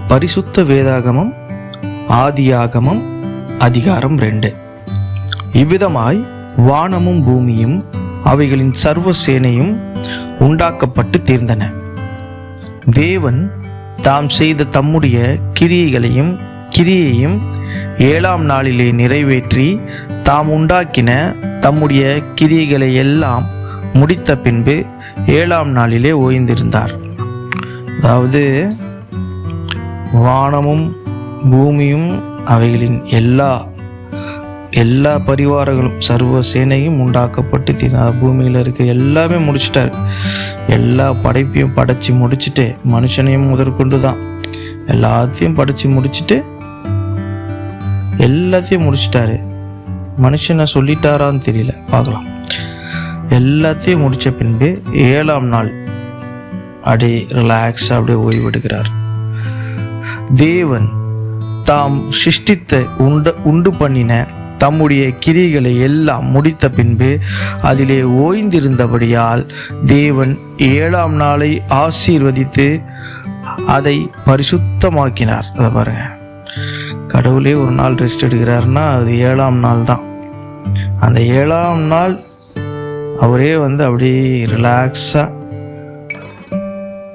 பரிசுத்த வேதாகமம் ஆதியாகமம் அதிகாரம் 2. இவ்விதமாய் வானமும் பூமியும் அவைகளின் சர்வ சேனையும் உண்டாக்கப்பட்டு தீர்ந்தன. தேவன் தாம் செய்த தம்முடைய கிரியையும் 7ஆம் நாளிலே நிறைவேற்றி தாம் உண்டாக்கின தம்முடைய கிரியைகளை எல்லாம் முடித்த பின்பு 7ஆம் நாளிலே ஓய்ந்திருந்தார். அதாவது வானமும் பூமியும் அவைகளின் எல்லா பரிவாரங்களும் சர்வ சேனையும் உண்டாக்கப்பட்டு பூமியில் இருக்க எல்லாமே முடிச்சிட்டாரு. எல்லா படைப்பையும் படைச்சி முடிச்சுட்டு, மனுஷனையும் முதற்கொண்டு தான் எல்லாத்தையும் படைச்சி முடிச்சுட்டு எல்லாத்தையும் முடிச்சிட்டாரு. மனுஷனை சொல்லிட்டாரான்னு தெரியல, பார்க்கலாம். எல்லாத்தையும் முடிச்ச பின்பு 7ஆம் நாள் அப்படியே ரிலாக்ஸ் அப்படியே ஓய்வெடுக்கிறார். தேவன் தாம் சிருஷ்டித்த உண்டு பண்ணின தம்முடைய கிரியைகளை எல்லாம் முடித்த பின்பு அதிலே ஓய்ந்திருந்தபடியால் தேவன் 7ஆம் நாளை ஆசீர்வதித்து அதை பரிசுத்தமாக்கினார். அதை பாருங்க, கடவுளே ஒரு நாள் ரெஸ்ட் எடுக்கிறாருன்னா அது 7ஆம் நாள் தான். அந்த 7ஆம் நாள் அவரே அப்படியே ரிலாக்ஸா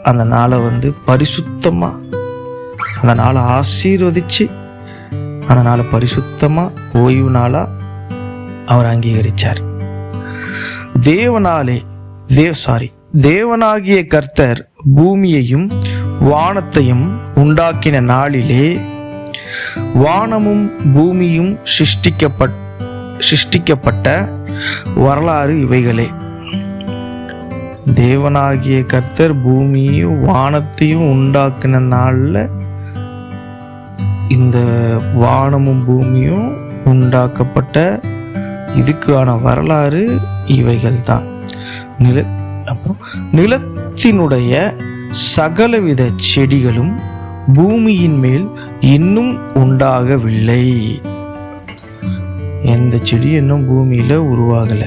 அந்த நாளை பரிசுத்தமா, அந்த நாளை ஆசீர்வதிச்சு அந்த நாளை பரிசுத்தமா ஓய்வு நாளா அவர் அங்கீகரிச்சார். தேவனாகிய கர்த்தர் பூமியையும் வானத்தையும் உண்டாக்கின நாளிலே வானமும் பூமியும் சிருஷ்டிக்கப்பட்ட வரலாறு இவைகளே. தேவனாகிய கர்த்தர் பூமியையும் வானத்தையும் உண்டாக்கின நாள்ல இந்த வானமும் பூமியும் உண்டாக்கப்பட்ட இதுக்கான வரலாறு இவைகள் தான். நிலத்தினுடைய சகலவித செடிகளும் பூமியின் மேல் இன்னும் உண்டாகவில்லை. எந்த செடி இன்னும் பூமியில உருவாகல.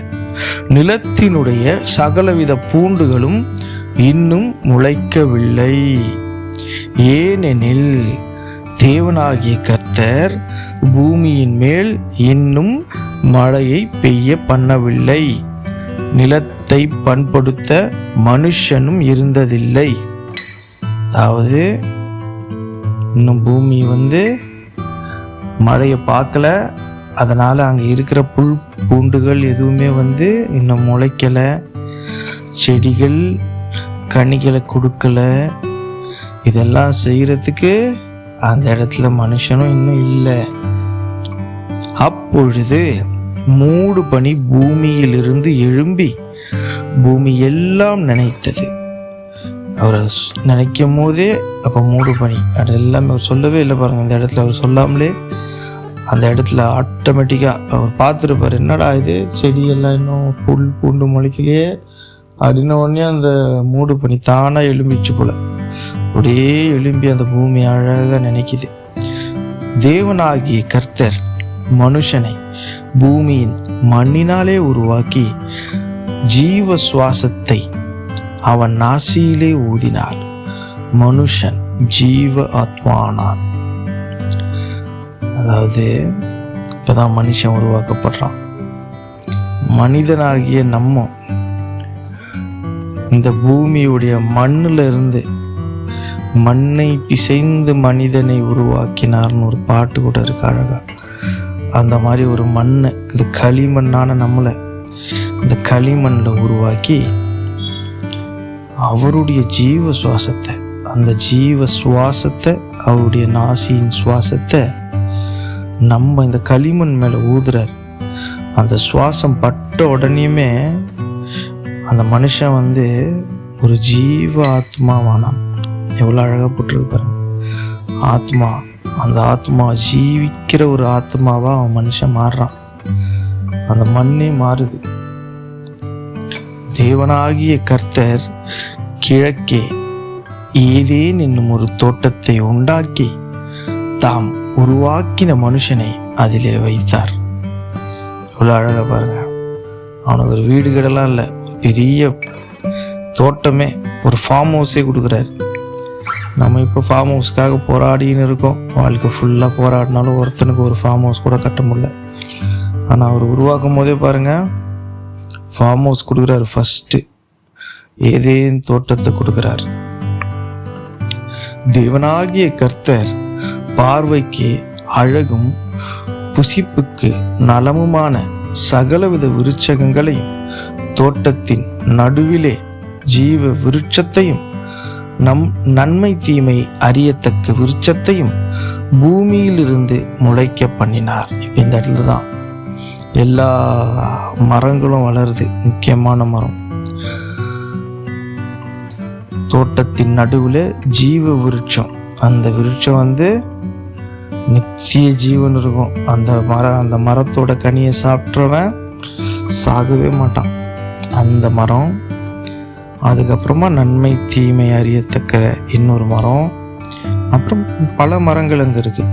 நிலத்தினுடைய சகலவித பூண்டுகளும் இன்னும் முளைக்கவில்லை. ஏனெனில் தேவனாகிய கர்த்தர் பூமியின் மேல் இன்னும் மழையை பெய்ய பண்ணவில்லை. நிலத்தை பண்படுத்த மனுஷனும் இருந்ததில்லை. அதாவது இன்னும் பூமி மழையை பார்க்கல. அதனால அங்க இருக்கிற புல் பூண்டுகள் எதுவுமே இன்னும் முளைக்கல. செடிகள் கனிகளை கொடுக்கல. இதெல்லாம் செய்யறதுக்கு அந்த இடத்துல மனுஷனும் இன்னும் இல்லை. அப்பொழுது மூடு பனி பூமியிலிருந்து எழும்பி பூமி எல்லாம் நினைத்தது. அவரை நினைக்கும் போதே அப்ப மூடு பனி அது எல்லாமே அவர் சொல்லவே இல்லை. பாருங்க, இந்த இடத்துல அவர் சொல்லாமலே அந்த இடத்துல ஆட்டோமேட்டிக்கா அவர் பார்த்துருப்பாரு, என்னடா இது செடி எல்லாம் இன்னும் புல் பூண்டு முளைக்கலையே அப்படின்ன உடனே அந்த மூடு பனி தானா எழும்பிச்சு போல. அப்படியே எழும்பி அந்த பூமி அழகா நினைக்குது. தேவனாகிய கர்த்தர் மனுஷனை பூமியின் மண்ணினாலே உருவாக்கி ஜீவ சுவாசத்தை அவன் நாசியிலே ஊதினார். மனுஷன் ஜீவ ஆத்மானான். அதாவது இப்பதான் மனுஷன் உருவாக்கப்படுறான். மனிதனாகிய நம்ம இந்த பூமியுடைய மண்ணுல இருந்து மண்ணை பிசைந்து மனிதனை உருவாக்கினார்னு ஒரு பாட்டு கூட இருக்கு அழகா. அந்த மாதிரி ஒரு மண்ணு, இந்த களிமண்ணான நம்மளை இந்த களிமண்ணில் உருவாக்கி அவருடைய ஜீவ சுவாசத்தை, அந்த ஜீவ சுவாசத்தை, அவருடைய நாசியின் சுவாசத்தை நம்ம இந்த களிமண் மேல ஊதுறார். அந்த சுவாசம் பட்ட உடனேயுமே அந்த மனுஷன் ஒரு ஜீவ ஆத்மாவானான். எவ்வளவு அழகா போட்டிருக்கு பாருங்க. ஆத்மா, அந்த ஆத்மா ஜீவிக்கிற ஒரு ஆத்மாவா அவன் மனுஷன் மாறுறான். அந்த மண்ணே மாறுது. தேவனாகிய கர்த்தர் கிழக்கே ஏதேன் என்னும் ஒரு தோட்டத்தை உண்டாக்கி தாம் உருவாக்கின மனுஷனை அதிலே வைத்தார். இவ்வளவு அழகா பாருங்க. அவனுக்கு ஒரு வீடு கிடலாம் இல்லை, பெரிய தோட்டமே, ஒரு ஃபார்ம் ஹவுஸே கொடுக்குறாரு. நம்ம இப்போ ஃபார்ம் ஹவுஸ்க்காக போராடின்னு இருக்கோம். வாழ்க்கை ஃபுல்லாக போராடினாலும் ஒருத்தனுக்கு ஒரு ஃபார்ம் ஹவுஸ் கூட கட்ட முடியல. ஆனால் அவர் உருவாக்கும் போதே பாருங்கள், ஃபார்ம் ஹவுஸ் கொடுக்குறாரு. ஃபஸ்ட்டு ஏதேன் தோட்டத்தை கொடுக்குறாரு. தேவனாகிய கர்த்தர் பார்வைக்கு அழகும் புசிப்புக்கு நலமுமான சகலவித விருட்சகங்களையும் தோட்டத்தின் நடுவிலே ஜீவ விருட்சத்தையும் நன்மை தீமை அறியத்தக்க விருட்சத்தையும் பூமியிலிருந்து முளைக்க பண்ணினார். இந்த இடத்துல தான் எல்லா மரங்களும் வளருது. முக்கியமான மரம் தோட்டத்தின் நடுவில் ஜீவ விருட்சம். அந்த விருட்சம் நித்திய ஜீவன் இருக்கும். அந்த மரத்தோட கனியை சாப்பிட்றவன் சாகவே மாட்டான். அந்த மரம். அதுக்கப்புறமா நன்மை தீமை அறியத்தக்க இன்னொரு மரம். அப்புறம் பல மரங்கள் அங்கே இருக்கு.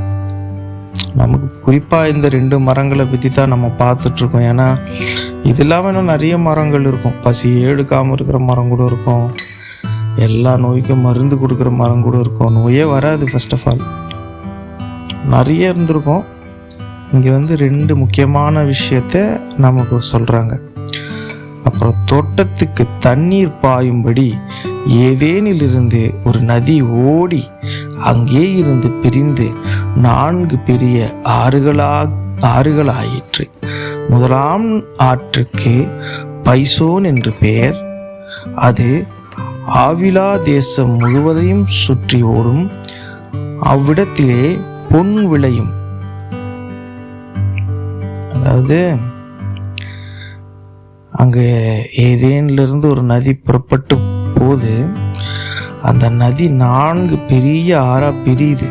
நமக்கு குறிப்பாக இந்த 2 மரங்களை பற்றி தான் நம்ம பார்த்துட்ருக்கோம். ஏன்னா இது இல்லாமல் இன்னும் நிறைய மரங்கள் இருக்கும். பசி எடுக்காமல் இருக்கிற மரம் கூட இருக்கும். எல்லா நோய்க்கும் மருந்து கொடுக்குற மரம் கூட இருக்கும். நோயே வராது. ஃபர்ஸ்ட் ஆஃப் ஆல் நிறைய இருந்திருக்கும். இங்கே 2 முக்கியமான விஷயத்த நமக்கு சொல்கிறாங்க. அப்புறம் தோட்டத்துக்கு தண்ணீர் பாயும்படி ஏதேனிலிருந்து ஒரு நதி ஓடி அங்கே இருந்து பிரிந்து 4 பெரிய ஆறுகளாயிற்று. முதலாம் ஆற்றுக்கு பைசோன் என்று பெயர். அது ஆவிலா தேசம் முழுவதையும் சுற்றி ஓடும். அவ்விடத்திலே பொன் விளையும். அதாவது அங்கே ஏதேனிலிருந்து ஒரு நதி புறப்பட்டு போது அந்த நதி 4 பெரிய ஆறா பிரியுது.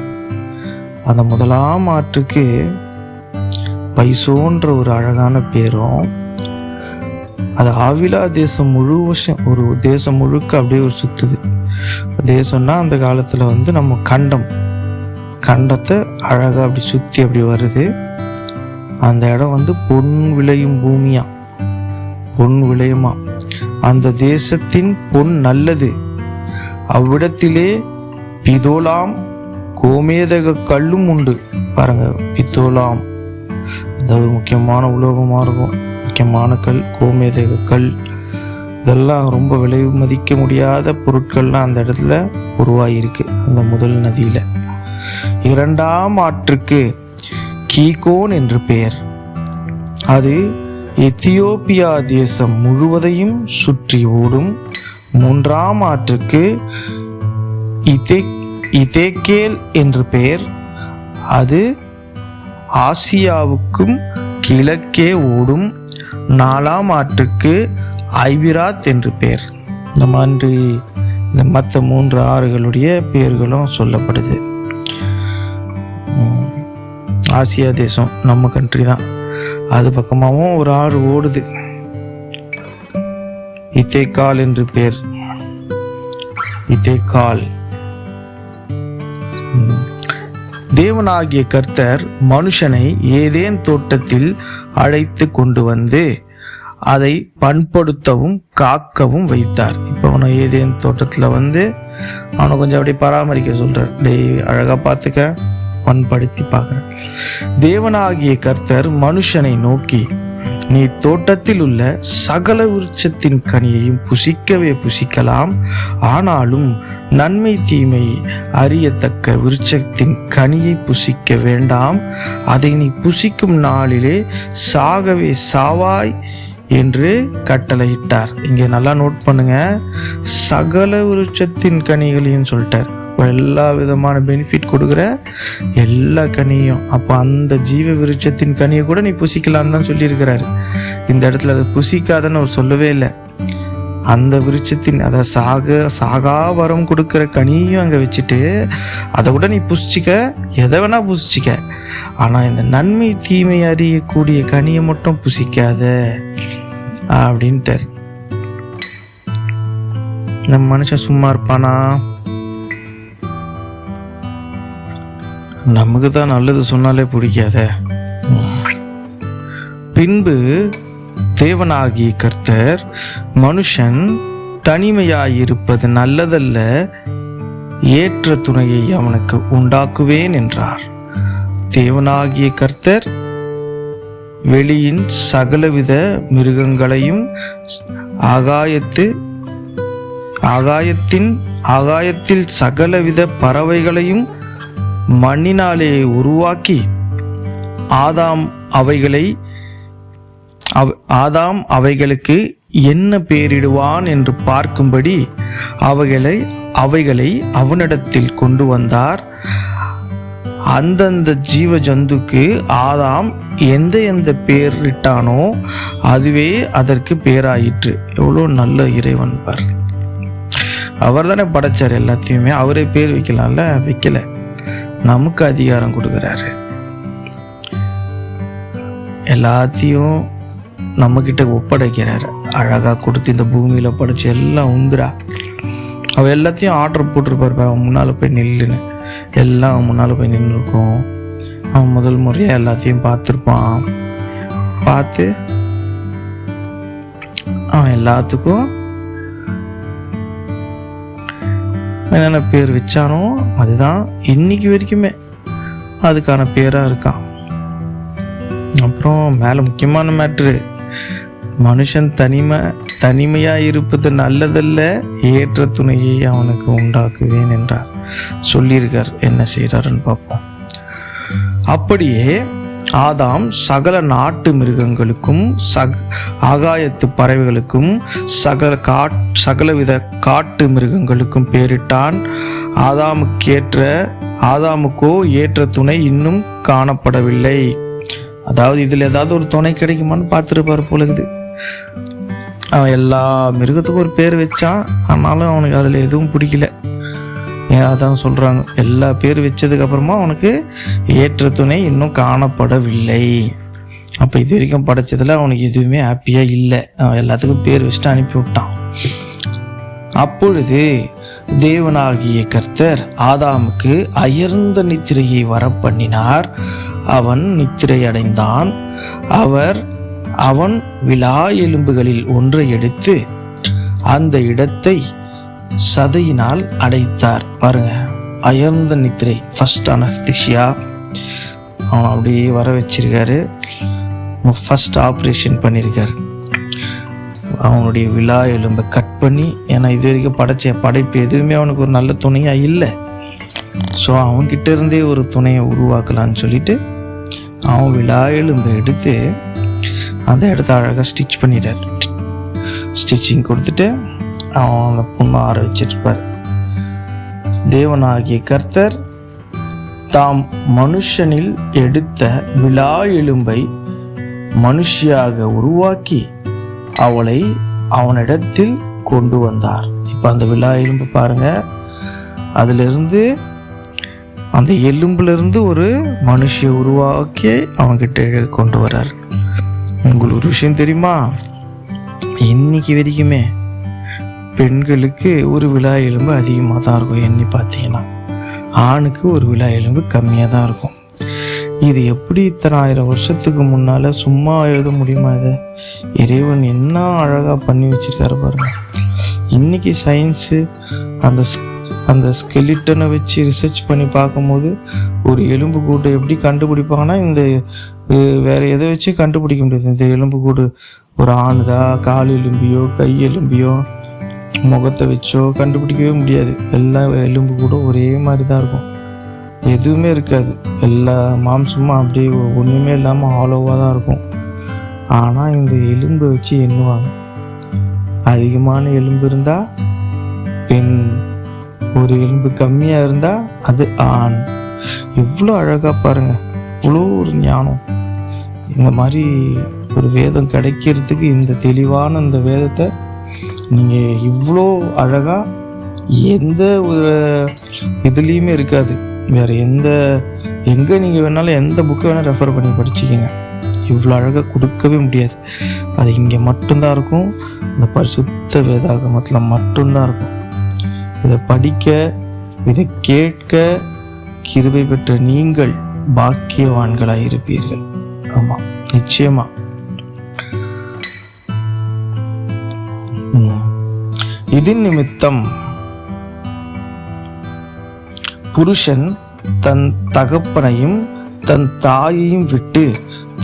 அந்த முதலாம் ஆற்றுக்கு பைசோன்ற ஒரு அழகான பேரும். அது ஆவிலா தேசம் ஒரு தேசம் முழுக்க அப்படியே ஒரு சுத்துது. தேசம்னா அந்த காலத்துல நம்ம கண்டத்தை அழகா அப்படி சுத்தி அப்படி வருது. அந்த இடம் பொன் விளையும் பூமியா, பொன் விளையுமா. அந்த தேசத்தின் பொன் நல்லது. அவ்விடத்திலே பிதோலாம் கோமேதக கல்லும் உண்டு. பாருங்க, பித்தோலாம் அதாவது முக்கியமான உலோகமா இருக்கும். முக்கியமான கல் கோமேதக கல். இதெல்லாம் ரொம்ப விலை மதிக்க முடியாத பொருட்கள்லாம் அந்த இடத்துல உருவாகிருக்கு அந்த முதல் நதியில. இரண்டாம் ஆற்றுக்கு கீகோன் என்று பெயர். அது எத்தியோப்பியா தேசம் முழுவதையும் சுற்றி ஓடும். மூன்றாம் ஆற்றுக்கு இதேக்கேல் என்று பெயர். அது ஆசியாவுக்கும் கிழக்கே ஓடும். நாலாம் ஆற்றுக்கு ஐபிராத் என்று பெயர். இந்த மாதிரி இந்த மற்ற 3 ஆறுகளுடைய பெயர்களும் சொல்லப்படுது. ஆசியா தேசம் நம்ம கண்ட்ரி தான். அது பக்கமாகவும் ஒரு ஆறு ஓடுது. இதேக்கால் என்று பெயர். இதேக்கால். தேவனாகிய கர்த்தர் மனுஷனை ஏதேன் தோட்டத்தில் அழைத்து கொண்டு வந்து அதை பண்படுத்தவும் காக்கவும் வைத்தார். இப்போ அவனை ஏதேன் தோட்டத்தில் அவனை கொஞ்சம் அப்படி பராமரிக்க சொல்றார். அழகா பார்த்துக்க, பண்படுத்தி பார்க்குற. தேவனாகிய கர்த்தர் மனுஷனை நோக்கி, நீ தோட்டத்தில் உள்ள சகல விருட்சத்தின் கனியையும் புசிக்கவே புசிக்கலாம். ஆனாலும் நன்மை தீமை அறியத்தக்க விருட்சத்தின் கனியை புசிக்க வேண்டாம். அதை நீ புசிக்கும் நாளிலே சாகவே சாவாய் என்று கட்டளையிட்டார். இங்கே நல்லா நோட் பண்ணுங்க, சகல விருட்சத்தின் கனிகளையும் சொல்லிட்டார். எல்லா விதமான பெனிஃபிட் கொடுக்குற எல்லா கனியும். அப்போ அந்த ஜீவ விருட்சத்தின் கனியை கூட நீ புசிக்கலான்னு தான் சொல்லியிருக்கிறாரு. இந்த இடத்துல அதை புசிக்காதன்னு அவர் சொல்லவே இல்லை. அந்த விருட்சத்தின் அதை சாகா வரம் கொடுக்குற கனியும் அங்கே வச்சுட்டு அதை கூட நீ புசிச்சிக்க, எதை வேணா புசிச்சிக்க, ஆனால் இந்த நன்மை தீமை அறியக்கூடிய கனியை மட்டும் புசிக்காத அப்படின்ட்டார். நம்ம மனுஷன் சும்மா இருப்பானா? நமக்கு தான் நல்லது சொன்னாலே பிடிக்காத. பின்பு தேவனாகிய கர்த்தர், மனுஷன் தனிமையாயிருப்பது நல்லதல்ல, ஏற்ற துணையை அவனுக்கு உண்டாக்குவேன் என்றார். தேவனாகிய கர்த்தர் வெளியின் சகலவித மிருகங்களையும் ஆகாயத்தில் சகலவித பறவைகளையும் மண்ணினாலே உருவாக்கி ஆதாம் அவைகளுக்கு என்ன பெயரிடுவான் என்று பார்க்கும்படி அவைகளை அவனிடத்தில் கொண்டு வந்தார். அந்தந்த ஜீவ ஜந்துக்கு ஆதாம் எந்த பெயரிட்டானோ அதுவே அதற்கு பேராயிற்று. எவ்வளோ நல்ல இறைவன் பார். அவர் தானே படைச்சார் எல்லாத்தையுமே. அவரே பேர் வைக்கலாம்ல, வைக்கல. நமக்கு அதிகாரம் கொடுக்குறாரு. எல்லாத்தையும் நம்ம கிட்ட ஒப்படைக்கிறாரு. அழகா கொடுத்து இந்த பூமியில படைச்சு எல்லாம் உந்துரா. அவ எல்லாத்தையும் ஆர்டர் போட்டிருப்பாரு. அவன் முன்னால போய் நில்லுன்னு. எல்லாம் அவன் முன்னால போய் நின்று இருக்கும். அவன் முதல் முறையா எல்லாத்தையும் பார்த்துருப்பான். பார்த்து அவன் எல்லாத்துக்கும் என்னென்ன பேர் வச்சானோ அதுதான் இன்னைக்கு வரைக்குமே அதுக்கான பேரா இருக்கான். அப்புறம் மேல முக்கியமான மேட்ரு, மனுஷன் தனிமையா இருப்பது நல்லதல்ல, ஏற்ற துணையை அவனுக்கு உண்டாக்குவேன் என்றார் சொல்லியிருக்கார். என்ன செய்யறாருன்னு பார்ப்போம். அப்படியே ஆதாம் சகல நாட்டு மிருகங்களுக்கும் ஆகாயத்து பறவைகளுக்கும் சகலவித காட்டு மிருகங்களுக்கும் பேரிட்டான். ஆதாமுக்கோ ஏற்ற துணை இன்னும் காணப்படவில்லை. அதாவது இதுல ஏதாவது ஒரு துணை கிடைக்குமான்னு பார்த்துருப்பாரு போல இருக்குது. அவன் எல்லா மிருகத்துக்கும் ஒரு பேர் வச்சான். ஆனாலும் அவனுக்கு அதுல எதுவும் பிடிக்கல. அதான் சொல்றாங்க, எல்லா பேர் வச்சதுக்கு அப்புறமா அவனுக்கு ஏற்ற துணை இன்னும் காணப்படவில்லை. அப்ப இது வரைக்கும் படைச்சதுல அவனுக்கு எதுவுமே ஹாப்பியா இல்லை. அவன் எல்லாத்துக்கும் பேர் வச்சுட்டு அனுப்பி விட்டான். அப்பொழுது தேவனாகிய கர்த்தர் ஆதாமுக்கு அயர்ந்த நித்திரையை வரப்பண்ணினார். அவன் நித்திரை அடைந்தான். அவன் விலா எலும்புகளில் ஒன்றை எடுத்து அந்த இடத்தை சதையினால் அடைத்தார். பாருங்க, அயர்ந்த நித்திரை, ஃபர்ஸ்ட் அனஸ்தீசியா. அவன் அப்படியே வர வச்சிருக்காரு. ஃபர்ஸ்ட் ஆப்ரேஷன் பண்ணியிருக்காரு. அவனுடைய விலா எலும்பை கட் பண்ணி, ஏன்னா இது வரைக்கும் படைப்பு எதுவுமே அவனுக்கு ஒரு நல்ல துணையா இல்லை. ஸோ அவன்கிட்ட இருந்தே ஒரு துணையை உருவாக்கலான்னு சொல்லிட்டு அவன் விலா எலும்பை எடுத்து அந்த இடத்த அழகாக ஸ்டிச் பண்ணிட்டார். ஸ்டிச்சிங் கொடுத்துட்டு அவன் அந்த பொண்ணை ஆற வச்சிருப்பார். தேவனாகிய கர்த்தர் தாம் மனுஷனில் எடுத்த விலா எலும்பை மனுஷியாக உருவாக்கி அவளை அவனிடத்தில் கொண்டு வந்தார். இப்ப அந்த விலா எலும்பு பாருங்க, அதுல இருந்து அந்த எலும்புல இருந்து ஒரு மனுஷியை உருவாக்கி அவன்கிட்ட கொண்டு வர்றார். உங்களுக்கு ஒரு விஷயம் தெரியுமா? இன்னைக்கு வரைக்குமே பெண்களுக்கு ஒரு விலா எலும்பு அதிகமாக தான் இருக்கும். எண்ணி பார்த்தீங்கன்னா ஆணுக்கு ஒரு விலா எலும்பு கம்மியாக தான் இருக்கும். இது எப்படி இத்தனை 1000 வருஷத்துக்கு முன்னால் சும்மா எழுத முடியுமா? இதை இறைவன் என்ன அழகாக பண்ணி வச்சிருக்காரு பாருங்க. இன்னைக்கு சயின்ஸு அந்த ஸ்கெலிட்டனை வச்சு ரிசர்ச் பண்ணி பார்க்கும்போது ஒரு எலும்பு கூட்டை எப்படி கண்டுபிடிப்பாங்கன்னா, இந்த வேற எதை வச்சு கண்டுபிடிக்க முடியாது. இந்த எலும்பு கூடு ஒரு ஆணுதா, கால் எலும்பியோ கை எலும்பியோ முகத்தை வச்சோ கண்டுபிடிக்கவே முடியாது. எல்லா எலும்பு கூட ஒரே மாதிரி தான் இருக்கும். எதுவுமே இருக்காது. எல்லா மாம்சமும் அப்படியே ஒன்றுமே இல்லாமல் ஆலோவாக தான் இருக்கும். ஆனால் இந்த எலும்பை வச்சு எண்ணுவாங்க. அதிகமான எலும்பு இருந்தால் பெண், ஒரு எலும்பு கம்மியாக இருந்தால் அது ஆண். எவ்வளோ அழகாக பாருங்க, இவ்வளோ ஒரு ஞானம். இந்த மாதிரி ஒரு வேதம் கிடைக்கிறதுக்கு, இந்த தெளிவான இந்த வேதத்தை நீங்கள் இவ்வளோ அழகாக எந்த ஒரு இதுலேயுமே இருக்காது. வேறு எங்கே நீங்கள் வேணாலும் எந்த புக்கை வேணால் ரெஃபர் பண்ணி படிச்சுக்கோங்க, இவ்வளோ அழகாக கொடுக்கவே முடியாது. அது இங்கே மட்டும்தான் இருக்கும். இந்த பரிசுத்த வேதாகமத்தில் மட்டும்தான் இருக்கும். இதை படிக்க, இதை கேட்க கிருபை பெற்ற நீங்கள் பாக்கியவான்களாக இருப்பீர்கள். ஆமாம், நிச்சயமா. இது நிமித்தம் புருஷன் தன் தகப்பனையும் தன் தாயையும் விட்டு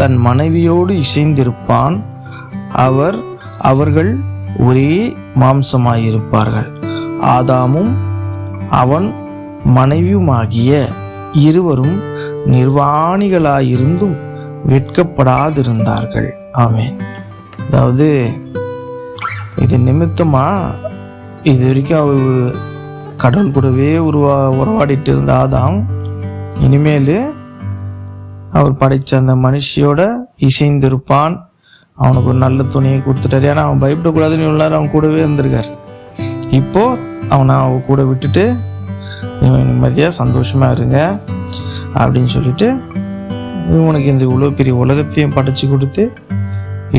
தன் மனைவியோடு இசைந்திருப்பான், அவர்கள் ஒரே மாம்சமாயிருப்பார்கள். ஆதாமும் அவன் மனைவியுமாகிய இருவரும் நிர்வாணிகளாயிருந்தும் வெட்கப்படாதிருந்தார்கள். ஆமென். அதாவது இது நிமித்தமா இது வரைக்கும் அவர் கடவுள் கூடவே உறவாடிட்டு இருந்த ஆதாம் இனிமேல் அவர் படைச்ச அந்த மனுஷியோட இசைந்திருப்பான். அவனுக்கு ஒரு நல்ல துணியை கொடுத்துட்டாரு. ஏன்னா அவன் பயப்படக்கூடாதுன்னு உள்ளார் அவன் கூடவே இருந்திருக்கார். இப்போ அவனை அவ கூட விட்டுட்டு இவன் நிம்மதியாக சந்தோஷமா இருங்க அப்படின்னு சொல்லிட்டு இவனுக்கு இந்த இவ்வளோ பெரிய உலகத்தையும் படைச்சு கொடுத்து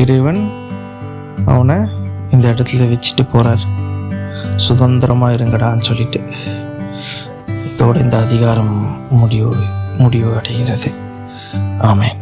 இறைவன் அவனை இந்த இடத்துல வச்சுட்டு போறார். சுதந்திரமா இருங்கடான்னு சொல்லிட்டு இதோட இந்த அதிகாரம் முடிவு அடைகிறது. ஆமென்.